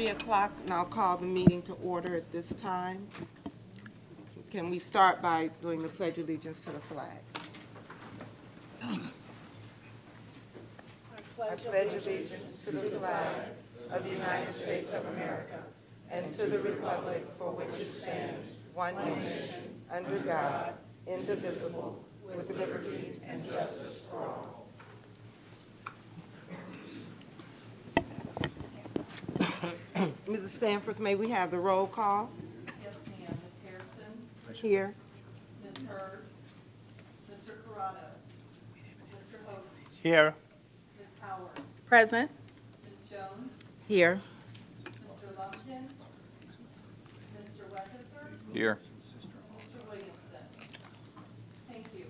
3 o'clock, and I'll call the meeting to order at this time. Can we start by doing the Pledge of Allegiance to the flag? I pledge allegiance to the flag of the United States of America and to the republic for which it stands, one nation, under God, indivisible, with liberty and justice for all. Mrs. Stanford, may we have the roll call? Yes, ma'am. Ms. Harrison? Here. Ms. Hurd? Mr. Corrado? Mr. Hogan? Here. Ms. Howard? Present. Ms. Jones? Here. Mr. Lumpkin? Mr. Weckeser? Here. Mr. Williamson? Thank you.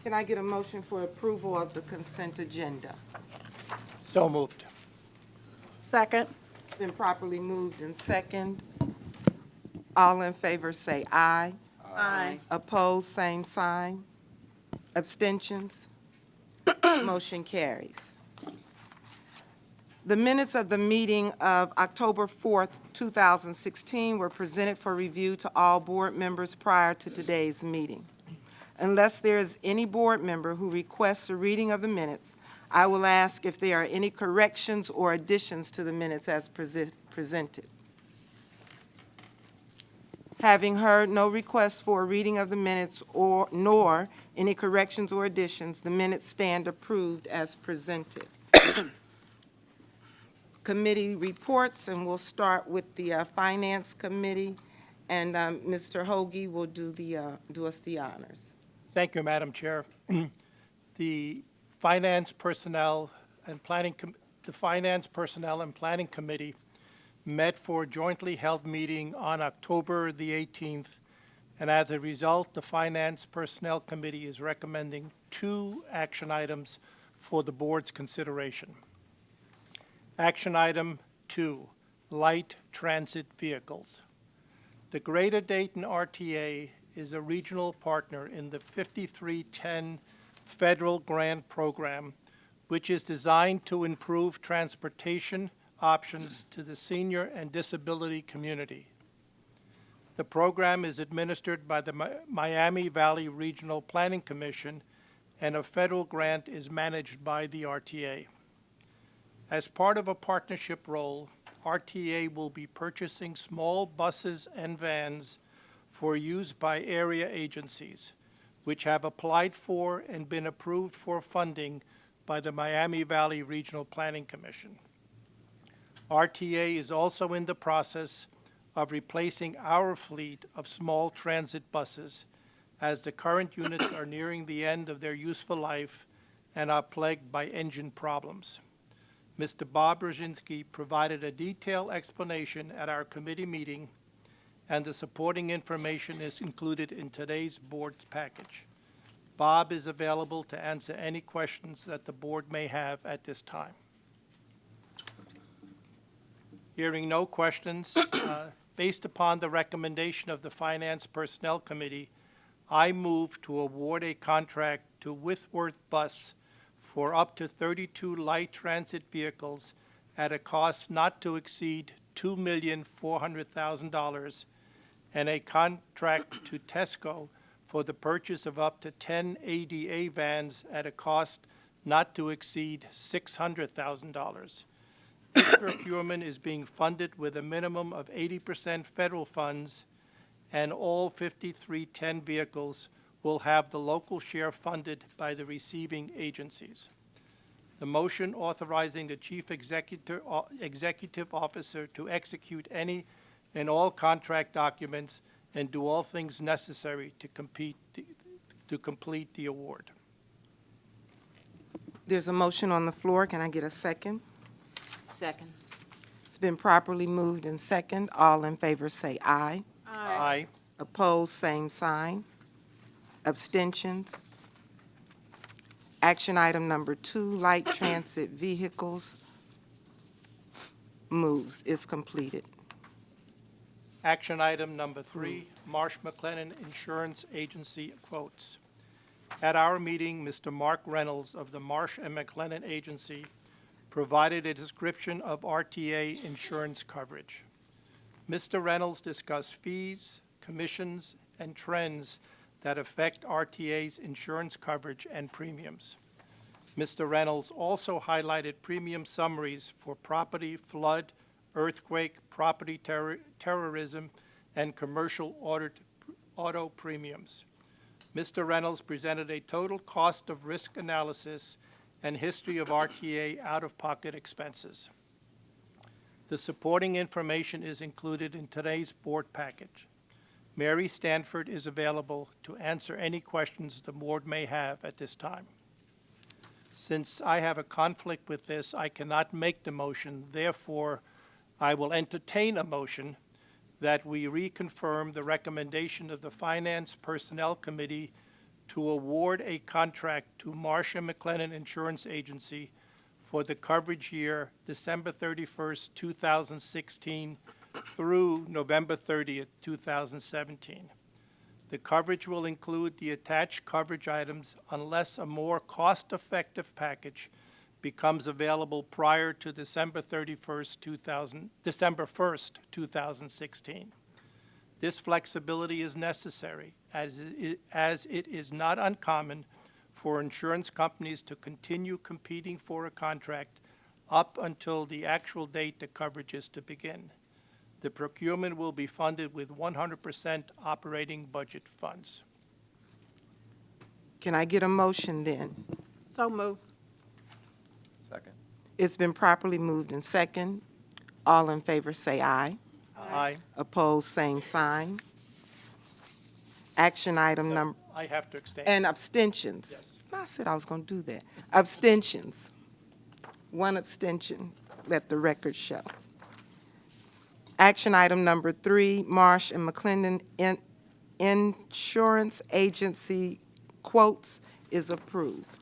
Can I get a motion for approval of the consent agenda? So moved. Second. It's been properly moved and second. All in favor say aye. Aye. Opposed, same sign. Abstentions? Motion carries. The minutes of the meeting of October 4th, 2016 were presented for review to all board members prior to today's meeting. Unless there is any board member who requests a reading of the minutes, I will ask if there are any corrections or additions to the minutes as presented. Having heard no requests for a reading of the minutes nor any corrections or additions, the minutes stand approved as presented. Committee reports, and we'll start with the Finance Committee, and Mr. Hoagie will do us the honors. Thank you, Madam Chair. The Finance Personnel and Planning Committee met for a jointly held meeting on October the 18th, and as a result, the Finance Personnel Committee is recommending 2 action items for the board's consideration. Action item 2, light transit vehicles. The Greater Dayton RTA is a regional partner in the 5310 federal grant program, which is designed to improve transportation options to the senior and disability community. The program is administered by the Miami Valley Regional Planning Commission, and a federal grant is managed by the RTA. As part of a partnership role, RTA will be purchasing small buses and vans for use by area agencies, which have applied for and been approved for funding by the Miami Valley Regional Planning Commission. RTA is also in the process of replacing our fleet of small transit buses, as the current units are nearing the end of their useful life and are plagued by engine problems. Mr. Bob Brzezinski provided a detailed explanation at our committee meeting, and the supporting information is included in today's board package. Bob is available to answer any questions that the board may have at this time. Hearing no questions, based upon the recommendation of the Finance Personnel Committee, I move to award a contract to Whitworth Bus for up to 32 light transit vehicles at a cost not to exceed $2,400,000, and a contract to Tesco for the purchase of up to 10 ADA vans at a cost not to exceed $600,000. This procurement is being funded with a minimum of 80% federal funds, and all 5310 vehicles will have the local share funded by the receiving agencies. The motion authorizing the Chief Executive Officer to execute any and all contract documents and do all things necessary to complete the award. There's a motion on the floor. Can I get a second? Second. It's been properly moved and second. All in favor say aye. Aye. Opposed, same sign. Abstentions? Action item number 2, light transit vehicles, is completed. Action item number 3, Marsh McLennan Insurance Agency quotes. At our meeting, Mr. Mark Reynolds of the Marsh and McLennan Agency provided a description of RTA insurance coverage. Mr. Reynolds discussed fees, commissions, and trends that affect RTA's insurance coverage and premiums. Mr. Reynolds also highlighted premium summaries for property, flood, earthquake, property terrorism, and commercial auto premiums. Mr. Reynolds presented a total cost of risk analysis and history of RTA out-of-pocket expenses. The supporting information is included in today's board package. Mary Stanford is available to answer any questions the board may have at this time. Since I have a conflict with this, I cannot make the motion. Therefore, I will entertain a motion that we reconfirm the recommendation of the Finance Personnel Committee to award a contract to Marsh & McLennan Insurance Agency for the coverage year December 31st, 2016 through November 30th, 2017. The coverage will include the attached coverage items unless a more cost-effective package becomes available prior to December 1st, 2016. This flexibility is necessary as it is not uncommon for insurance companies to continue competing for a contract up until the actual date the coverage is to begin. The procurement will be funded with 100% operating budget funds. Can I get a motion then? So moved. Second. It's been properly moved and second. All in favor say aye. Aye. Opposed, same sign. Action item number, I have to abstain. and abstentions. Yes. I said I was going to do that. Abstentions. One abstention, let the record show. Action item number 3, Marsh & McLennan Insurance Agency quotes is approved.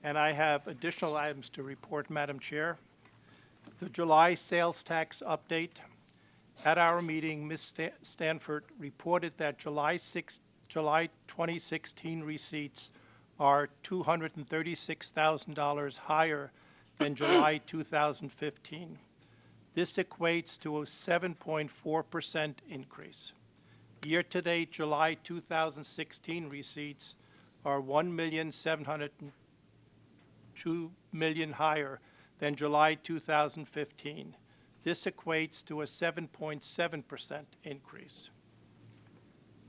And I have additional items to report, Madam Chair. The July sales tax update. At our meeting, Ms. Stanford reported that July 2016 receipts are $236,000 higher than July 2015. This equates to a 7.4% increase. Year-to-date July 2016 receipts are $1,702 million higher than July 2015. This equates to a 7.7% increase.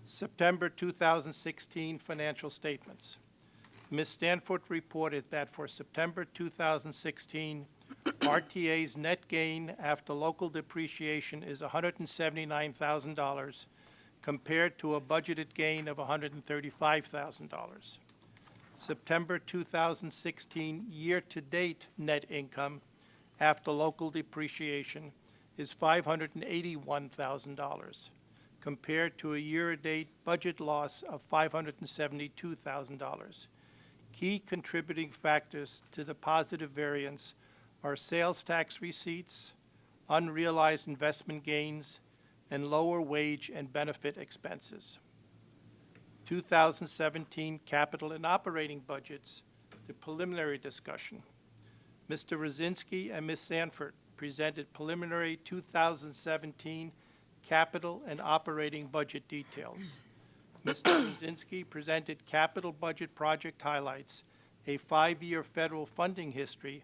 September 2016 financial statements. Ms. Stanford reported that for September 2016, RTA's net gain after local depreciation is $179,000 compared to a budgeted gain of $135,000. September 2016 year-to-date net income after local depreciation is $581,000 compared to a year-to-date budget loss of $572,000. Key contributing factors to the positive variance are sales tax receipts, unrealized investment gains, and lower wage and benefit expenses. 2017 capital and operating budgets, the preliminary discussion. Mr. Rosinski and Ms. Sanford presented preliminary 2017 capital and operating budget details. Mr. Rosinski presented capital budget project highlights, a 5-year federal funding history,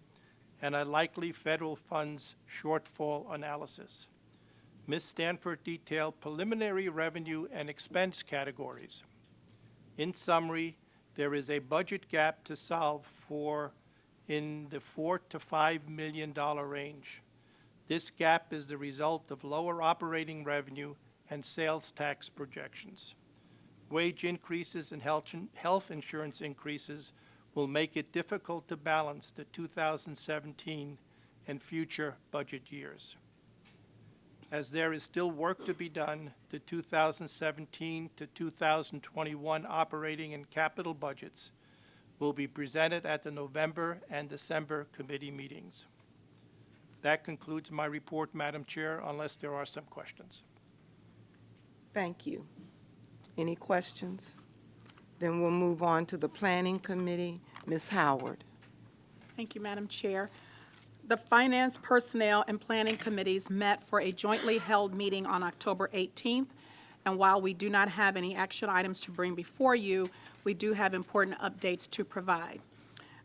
and a likely federal funds shortfall analysis. Ms. Stanford detailed preliminary revenue and expense categories. In summary, there is a budget gap to solve for in the $4 to $5 million range. This gap is the result of lower operating revenue and sales tax projections. Wage increases and health insurance increases will make it difficult to balance the 2017 and future budget years. As there is still work to be done, the 2017 to 2021 operating and capital budgets will be presented at the November and December committee meetings. That concludes my report, Madam Chair, unless there are some questions. Thank you. Any questions? Then we'll move on to the Planning Committee. Ms. Howard. Thank you, Madam Chair. The Finance, Personnel, and Planning Committees met for a jointly held meeting on October 18th, and while we do not have any action items to bring before you, we do have important updates to provide.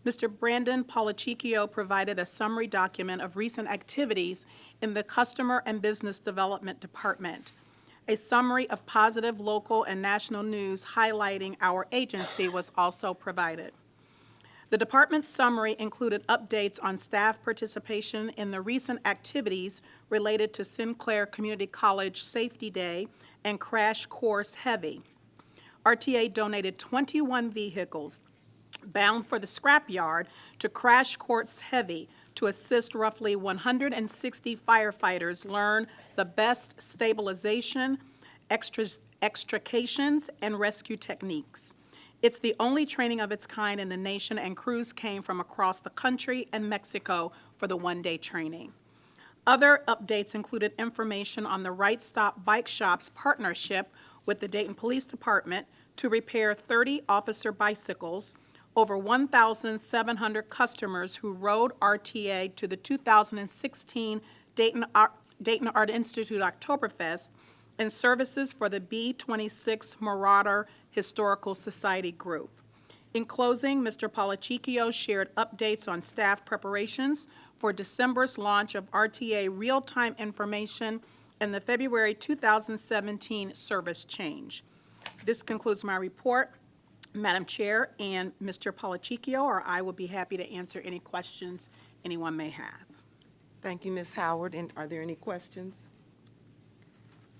Mr. Brandon Polachicchio provided a summary document of recent activities in the Customer and Business Development Department. A summary of positive local and national news highlighting our agency was also provided. The department's summary included updates on staff participation in the recent activities related to Sinclair Community College Safety Day and Crash Course Heavy. RTA donated 21 vehicles bound for the scrapyard to Crash Course Heavy to assist roughly 160 firefighters learn the best stabilization, extrications, and rescue techniques. It's the only training of its kind in the nation, and crews came from across the country and Mexico for the one-day training. Other updates included information on the Right Stop Bike Shop's partnership with the Dayton Police Department to repair 30 officer bicycles, over 1,700 customers who rode RTA to the 2016 Dayton Art Institute Oktoberfest, and services for the B-26 Marauder Historical Society Group. In closing, Mr. Polachicchio shared updates on staff preparations for December's launch of RTA real-time information and the February 2017 service change. This concludes my report. Madam Chair and Mr. Polachicchio or I will be happy to answer any questions anyone may have. Thank you, Ms. Howard. And are there any questions?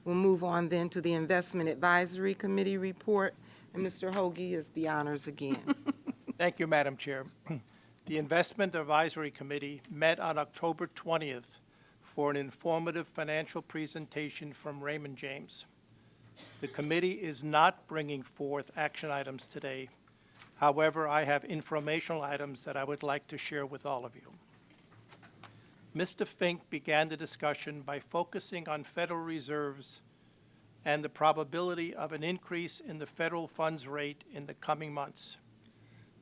We'll move on then to the Investment Advisory Committee report, and Mr. Hoagie is the honors again. Thank you, Madam Chair. The Investment Advisory Committee met on October 20th for an informative financial presentation from Raymond James. The committee is not bringing forth action items today. However, I have informational items that I would like to share with all of you. Mr. Fink began the discussion by focusing on Federal reserves and the probability of an increase in the federal funds rate in the coming months.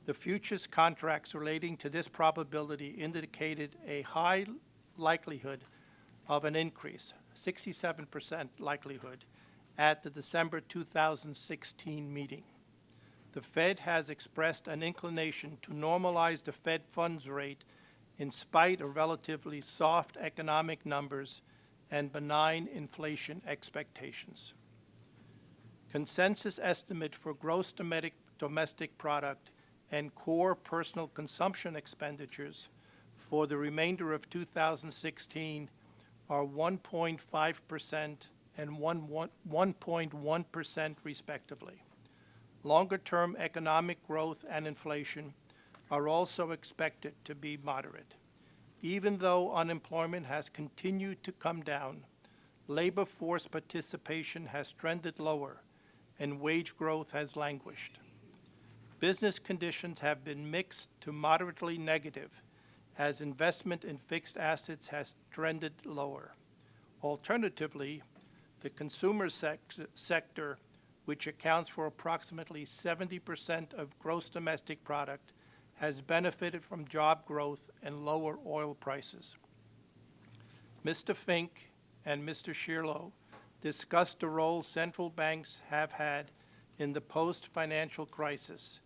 The futures contracts relating to this probability indicated a high likelihood of an increase, 67% likelihood, at the December 2016 meeting. The Fed has expressed an inclination to normalize the Fed funds rate in spite of relatively soft economic numbers and benign inflation expectations. Consensus estimate for gross domestic product and core personal consumption expenditures for the remainder of 2016 are 1.5% and 1.1% respectively. Longer-term economic growth and inflation are also expected to be moderate. Even though unemployment has continued to come down, labor force participation has trended lower and wage growth has languished. Business conditions have been mixed to moderately negative as investment in fixed assets has trended lower. Alternatively, the consumer sector, which accounts for approximately 70% of gross domestic product, has benefited from job growth and lower oil prices. Mr. Fink and Mr. Schirlo discussed the role central banks have had in the post-financial crisis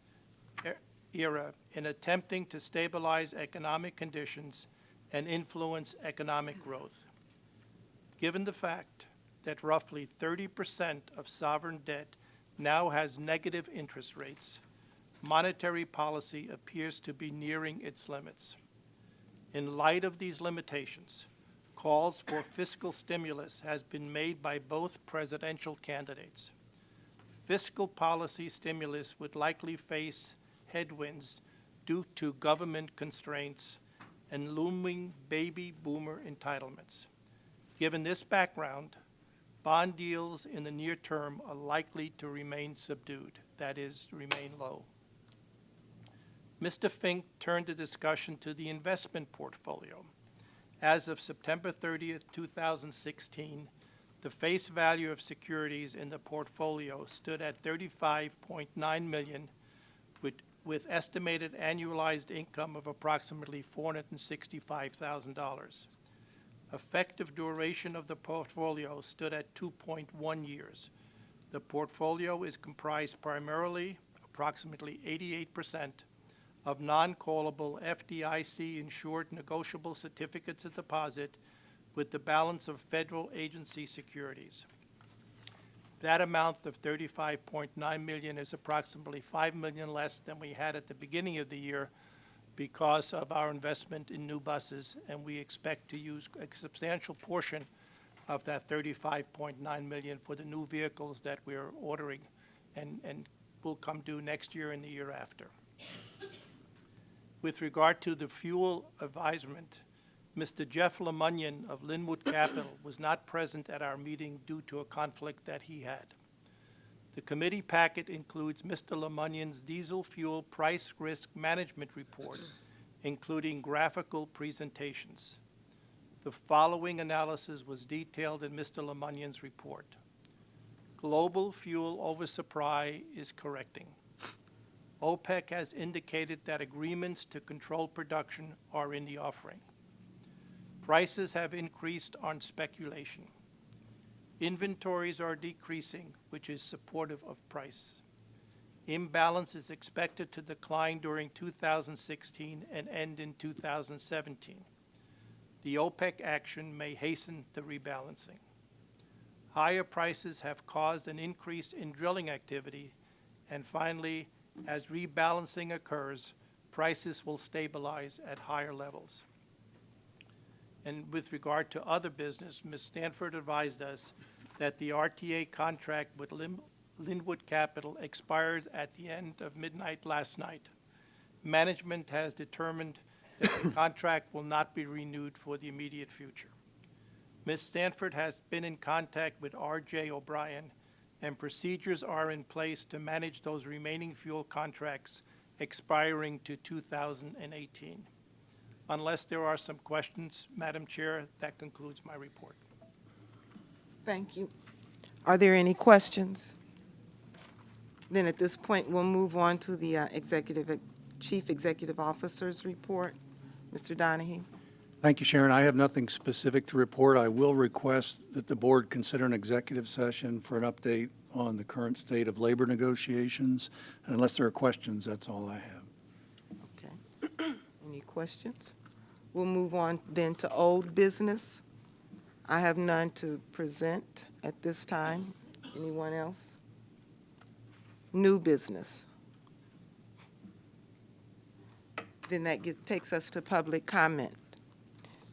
era in attempting to stabilize economic conditions and influence economic growth. Given the fact that roughly 30% of sovereign debt now has negative interest rates, monetary policy appears to be nearing its limits. In light of these limitations, calls for fiscal stimulus has been made by both presidential candidates. Fiscal policy stimulus would likely face headwinds due to government constraints and looming baby boomer entitlements. Given this background, bond yields in the near term are likely to remain subdued, that is, remain low. Mr. Fink turned the discussion to the investment portfolio. As of September 30th, 2016, the face value of securities in the portfolio stood at $35.9 million, with estimated annualized income of approximately $465,000. Effective duration of the portfolio stood at 2.1 years. The portfolio is comprised primarily, approximately 88%, of non-callable FDIC-insured negotiable certificates of deposit with the balance of federal agency securities. That amount of $35.9 million is approximately $5 million less than we had at the beginning of the year because of our investment in new buses, and we expect to use a substantial portion of that $35.9 million for the new vehicles that we're ordering and will come due next year and the year after. With regard to the fuel advisement, Mr. Jeff Lemunyan of Linwood Capital was not present at our meeting due to a conflict that he had. The committee packet includes Mr. Lemunyan's diesel fuel price risk management report, including graphical presentations. The following analysis was detailed in Mr. Lemunyan's report. Global fuel oversupply is correcting. OPEC has indicated that agreements to control production are in the offing. Prices have increased on speculation. Inventories are decreasing, which is supportive of price. Imbalance is expected to decline during 2016 and end in 2017. The OPEC action may hasten the rebalancing. Higher prices have caused an increase in drilling activity, and finally, as rebalancing occurs, prices will stabilize at higher levels. And with regard to other business, Ms. Stanford advised us that the RTA contract with Linwood Capital expired at the end of midnight last night. Management has determined that the contract will not be renewed for the immediate future. Ms. Stanford has been in contact with R.J. O'Brien, and procedures are in place to manage those remaining fuel contracts expiring to 2018. Unless there are some questions, Madam Chair, that concludes my report. Thank you. Are there any questions? Then at this point, we'll move on to the Chief Executive Officer's report. Mr. Donahue. Thank you, Sharon. I have nothing specific to report. I will request that the board consider an executive session for an update on the current state of labor negotiations. And unless there are questions, that's all I have. Okay. Any questions? We'll move on then to old business. I have none to present at this time. Anyone else? New business. Then that takes us to public comment.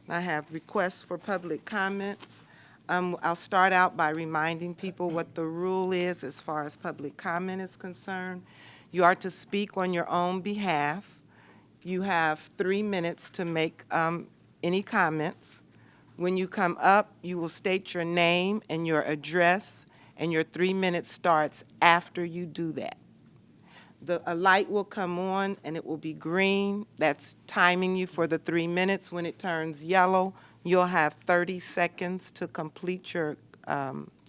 I have requests for public comments. I'll start out by reminding people what the rule is as far as public comment is concerned. You are to speak on your own behalf. You have 3 minutes to make any comments. When you come up, you will state your name and your address, and your 3 minutes starts after you do that. A light will come on, and it will be green. That's timing you for the 3 minutes. When it turns yellow, you'll have 30 seconds to complete your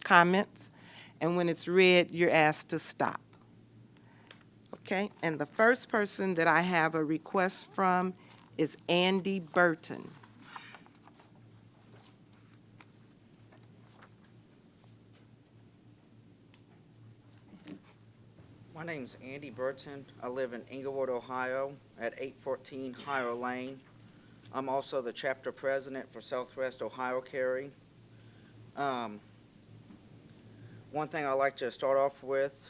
comments. And when it's red, you're asked to stop. Okay? And the first person that I have a request from is Andy Burton. My name's Andy Burton. I live in Englewood, Ohio, at 814 Higher Lane. I'm also the chapter president for Southwest Ohio Carry. One thing I'd like to start off with,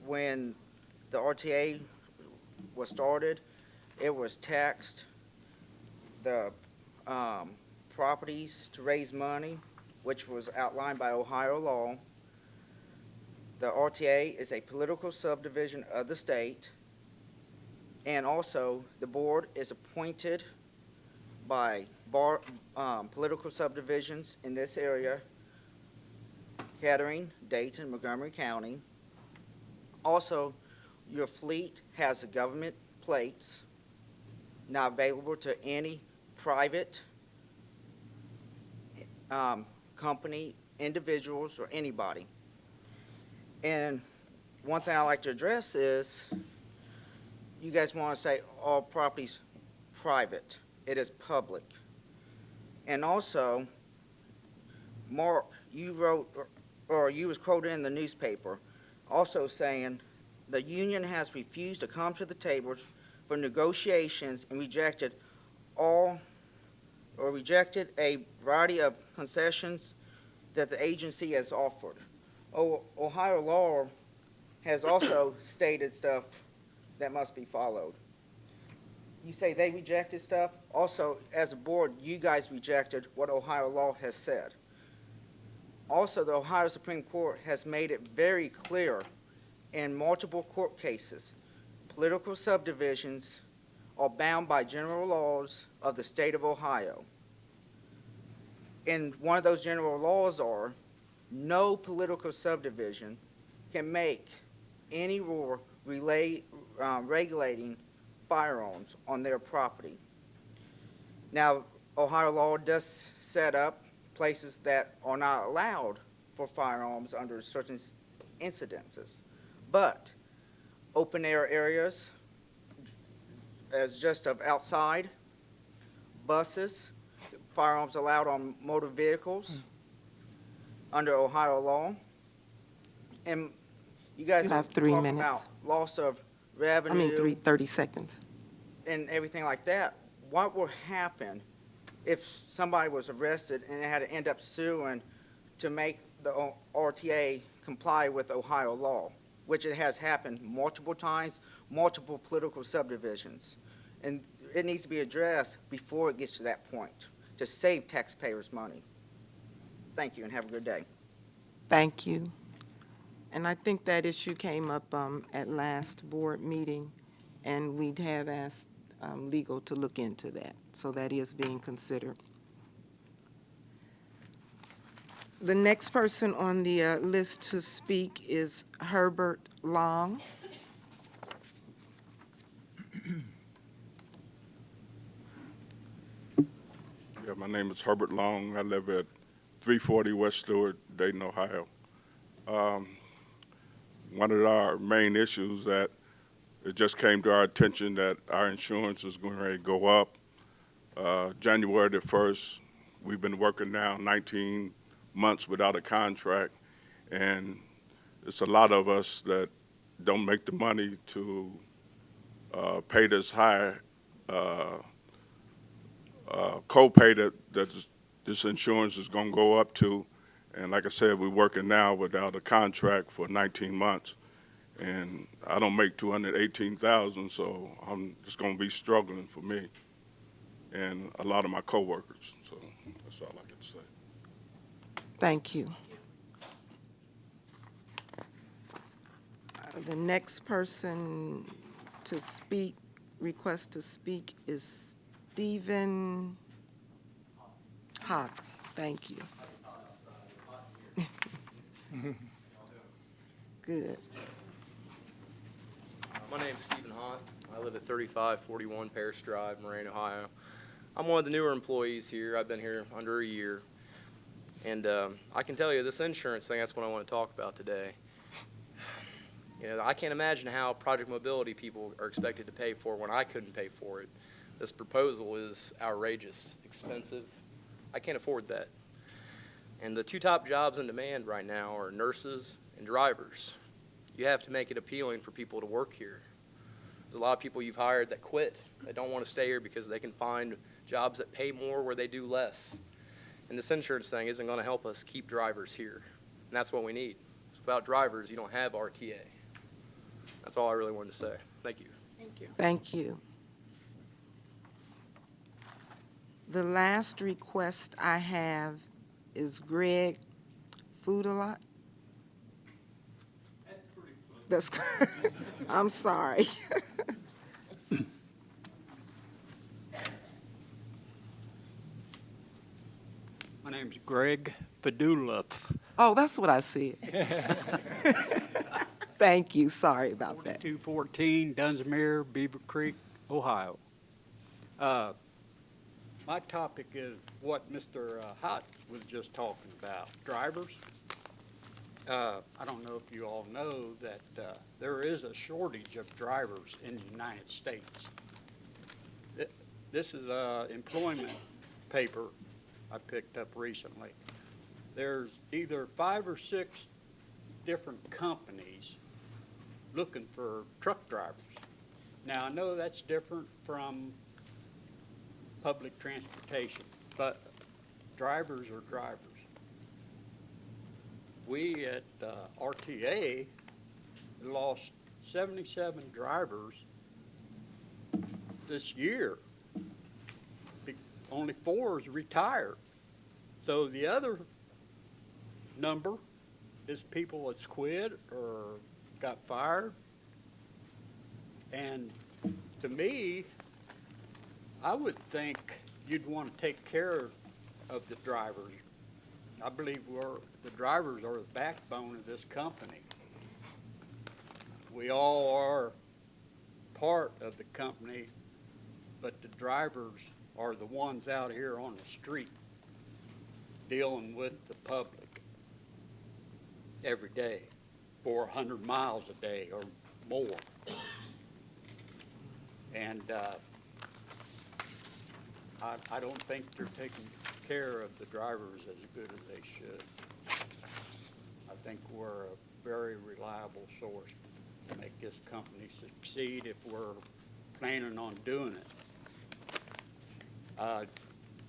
when the RTA was started, it was taxed the properties to raise money, which was outlined by Ohio law. The RTA is a political subdivision of the state, and also the board is appointed by political subdivisions in this area, Kettering, Dayton, Montgomery County. Also, your fleet has the government plates, not available to any private company, individuals, or anybody. And one thing I like to address is you guys want to say all property's private. It is public. And also, Mark, you wrote, or you was quoted in the newspaper, also saying the union has refused to come to the table for negotiations and rejected a variety of concessions that the agency has offered. Ohio law has also stated stuff that must be followed. You say they rejected stuff. Also, as a board, you guys rejected what Ohio law has said. Also, the Ohio Supreme Court has made it very clear in multiple court cases, political subdivisions are bound by general laws of the state of Ohio. And one of those general laws are no political subdivision can make any rule regulating firearms on their property. Now, Ohio law does set up places that are not allowed for firearms under certain incidences. But open air areas, as just of outside, buses, firearms allowed on motor vehicles under Ohio law. And you guys You have 3 talked minutes. about loss of I revenue. mean, 30 seconds. And everything like that. What will happen if somebody was arrested and they had to end up suing to make the RTA comply with Ohio law, which it has happened multiple times, multiple political subdivisions. And it needs to be addressed before it gets to that point to save taxpayers' money. Thank you and have a good day. Thank you. And I think that issue came up at last board meeting, and we'd have asked legal to look into that. So that is being considered. The next person on the list to speak is Herbert Long. Yeah, my name is Herbert Long. I live at 340 West Stewart, Dayton, Ohio. One of our main issues that it just came to our attention that our insurance is going to go up. January the 1st, we've been working now 19 months without a contract, and it's a lot of us that don't make the money to pay this high co-pay that this insurance is going to go up to. And like I said, we're working now without a contract for 19 months. And I don't make $218,000, so I'm just going to be struggling for me and a lot of my coworkers. So that's all I can say. Thank you. The next person to speak, request to speak, is Stephen Hawk. Thank you. Good. My name's Stephen Hott. I live at 3541 Paris Drive, Moraine, Ohio. I'm one of the newer employees here. I've been here under a year. And I can tell you this insurance thing, that's what I want to talk about today. You know, I can't imagine how project mobility people are expected to pay for when I couldn't pay for it. This proposal is outrageous, expensive. I can't afford that. And the two top jobs in demand right now are nurses and drivers. You have to make it appealing for people to work here. There's a lot of people you've hired that quit, that don't want to stay here because they can find jobs that pay more where they do less. And this insurance thing isn't going to help us keep drivers here. And that's what we need. So without drivers, you don't have RTA. That's all I really wanted to say. Thank you. Thank you. Thank you. The last request I have is Greg Padula. That's, I'm sorry. My name's Greg Padula. Oh, that's what I said. Thank you. Sorry about that. 4214 Dunsmuir, Beaver Creek, Ohio. My topic is what Mr. Hott was just talking about, drivers. I don't know if you all know that there is a shortage of drivers in the United States. This is an employment paper I picked up recently. There's either 5 or 6 different companies looking for truck drivers. Now, I know that's different from public transportation, but drivers are drivers. We at RTA lost 77 drivers this year. Only 4 is retired. So the other number is people that's quit or got fired. And to me, I would think you'd want to take care of the drivers. I believe the drivers are the backbone of this company. We all are part of the company, but the drivers are the ones out here on the street dealing with the public every day, 400 miles a day or more. And I don't think they're taking care of the drivers as good as they should. I think we're a very reliable source to make this company succeed if we're planning on doing it.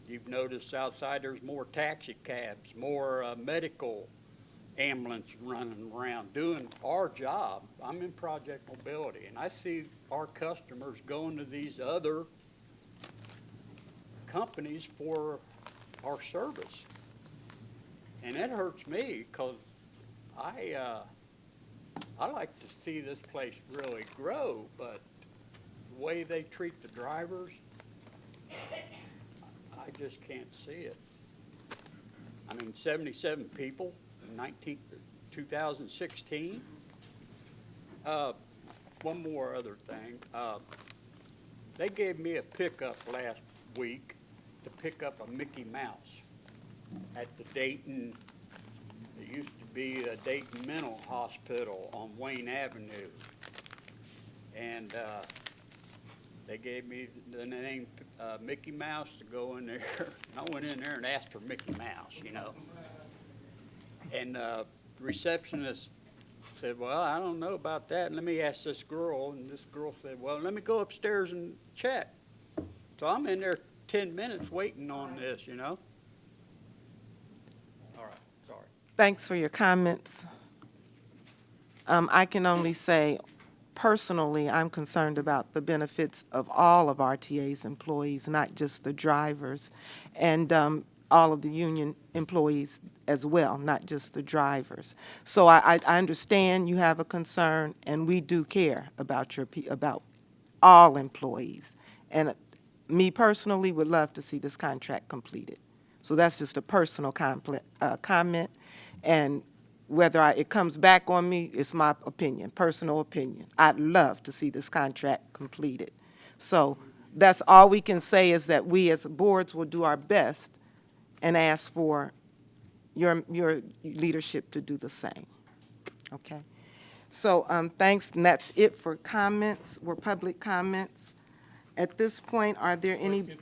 You've noticed outside there's more taxi cabs, more medical ambulance running around doing our job. I'm in Project Mobility, and I see our customers going to these other companies for our service. And it hurts me because I like to see this place really grow, but the way they treat the drivers, I just can't see it. I mean, 77 people in 2016. One more other thing. They gave me a pickup last week to pick up a Mickey Mouse at the Dayton, it used to be a Dayton Mental Hospital on Wayne Avenue. And they gave me the name Mickey Mouse to go in there. I went in there and asked for Mickey Mouse, you know. And the receptionist said, well, I don't know about that. Let me ask this girl. And this girl said, well, let me go upstairs and check. So I'm in there 10 minutes waiting on this, you know. All right, sorry. Thanks for your comments. I can only say, personally, I'm concerned about the benefits of all of RTA's employees, not just the drivers, and all of the union employees as well, not just the drivers. So I understand you have a concern, and we do care about about all employees. And me personally would love to see this contract completed. So that's just a personal comment, and whether it comes back on me, it's my opinion, personal opinion. I'd love to see this contract completed. So that's all we can say, is that we as boards will do our best and ask for your leadership to do the same. Okay? So thanks, and that's it for comments, or public comments. At this point, are there any? Mark,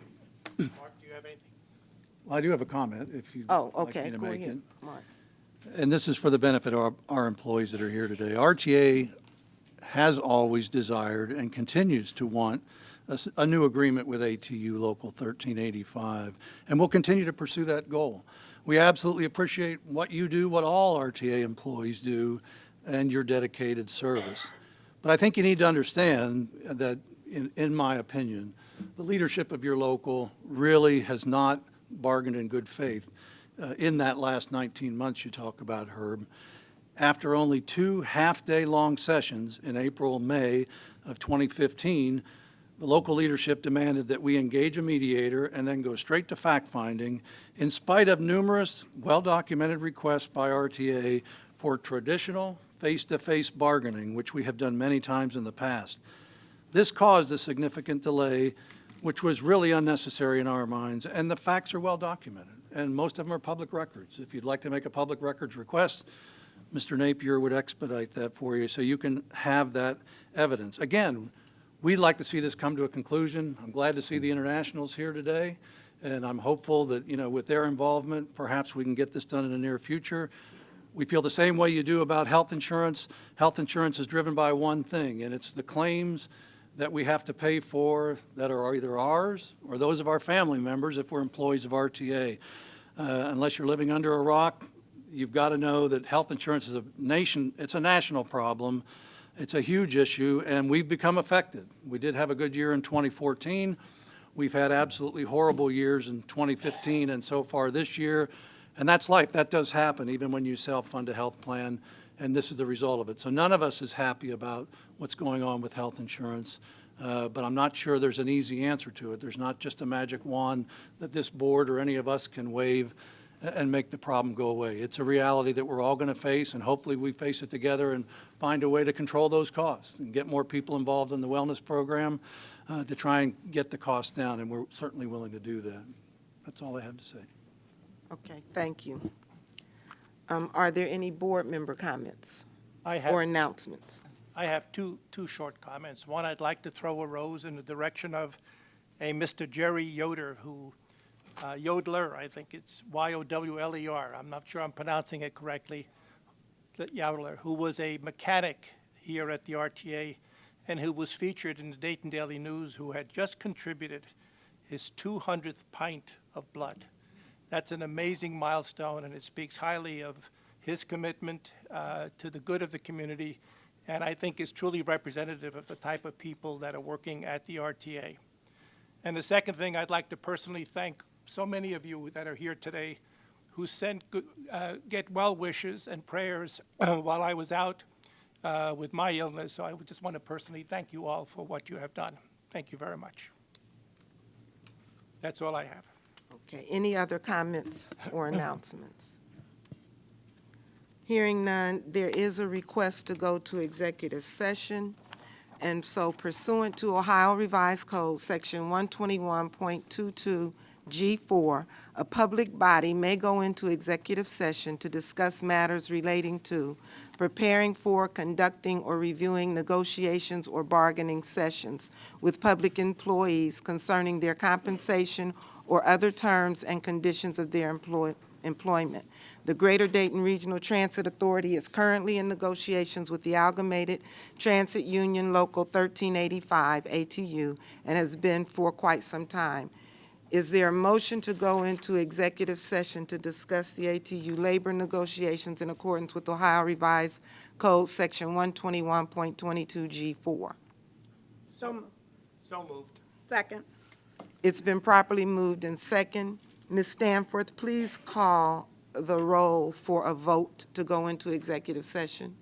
do you have anything? Well, I do have a comment, if you'd Oh, like okay, me to go make it. ahead, Mark. And this is for the benefit of our employees that are here today. RTA has always desired and continues to want a new agreement with ATU Local 1385, and we'll continue to pursue that goal. We absolutely appreciate what you do, what all RTA employees do, and your dedicated service. But I think you need to understand that, in my opinion, the leadership of your local really has not bargained in good faith in that last 19 months you talk about, Herb. After only 2 half-day long sessions in April and May of 2015, the local leadership demanded that we engage a mediator and then go straight to fact-finding, in spite of numerous well-documented requests by RTA for traditional face-to-face bargaining, which we have done many times in the past. This caused a significant delay, which was really unnecessary in our minds, and the facts are well documented, and most of them are public records. If you'd like to make a public records request, Mr. Napier would expedite that for you, so you can have that evidence. Again, we'd like to see this come to a conclusion. I'm glad to see the internationals here today, and I'm hopeful that, with their involvement, perhaps we can get this done in the near future. We feel the same way you do about health insurance. Health insurance is driven by one thing, and it's the claims that we have to pay for that are either ours or those of our family members if we're employees of RTA. Unless you're living under a rock, you've got to know that health insurance is it's a national problem. It's a huge issue, and we've become affected. We did have a good year in 2014. We've had absolutely horrible years in 2015 and so far this year, and that's life. That does happen even when you self-fund a health plan, and this is the result of it. So none of us is happy about what's going on with health insurance, but I'm not sure there's an easy answer to it. There's not just a magic wand that this board or any of us can wave and make the problem go away. It's a reality that we're all going to face, and hopefully we face it together and find a way to control those costs and get more people involved in the wellness program to try and get the costs down, and we're certainly willing to do that. That's all I have to say. Okay, thank you. Are there any board member comments I or have, announcements? I have two short comments. One, I'd like to throw a rose in the direction of a Mr. Jerry Yoder, Yodler, I think it's Y-O-W-L-E-R. I'm not sure I'm pronouncing it correctly. Yodler, who was a mechanic here at the RTA and who was featured in the Dayton Daily News, who had just contributed his 200th pint of blood. That's an amazing milestone, and it speaks highly of his commitment to the good of the community, and I think is truly representative of the type of people that are working at the RTA. And the second thing, I'd like to personally thank so many of you that are here today who sent get well wishes and prayers while I was out with my illness. So I would just want to personally thank you all for what you have done. Thank you very much. That's all I have. Okay, any other comments or announcements? Hearing none, there is a request to go to executive session. And so pursuant to Ohio Revised Code, Section 121.22 G4, a public body may go into executive session to discuss matters relating to preparing for, conducting, or reviewing negotiations or bargaining sessions with public employees concerning their compensation or other terms and conditions of their employment. The Greater Dayton Regional Transit Authority is currently in negotiations with the Amalgamated Transit Union Local 1385 ATU and has been for quite some time. Is there a motion to go into executive session to discuss the ATU labor negotiations in accordance with Ohio Revised Code, Section 121.22 G4? So moved. Second. It's been properly moved and second. Ms. Stanforth, please call the roll for a vote to go into executive session.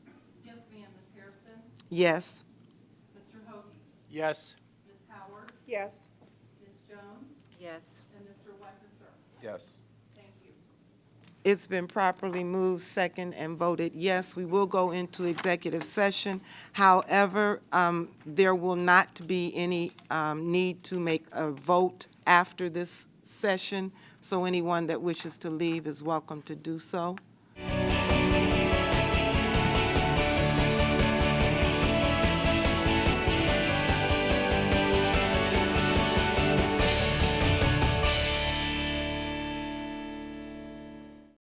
Yes, ma'am. Ms. Hairston? Yes. Mr. Hoagie? Yes. Ms. Howard? Yes. Ms. Jones? Yes. And Mr. Weckeser? Yes. Thank you. It's been properly moved, second, and voted yes. We will go into executive session. However, there will not be any need to make a vote after this session, so anyone that wishes to leave is welcome to do so.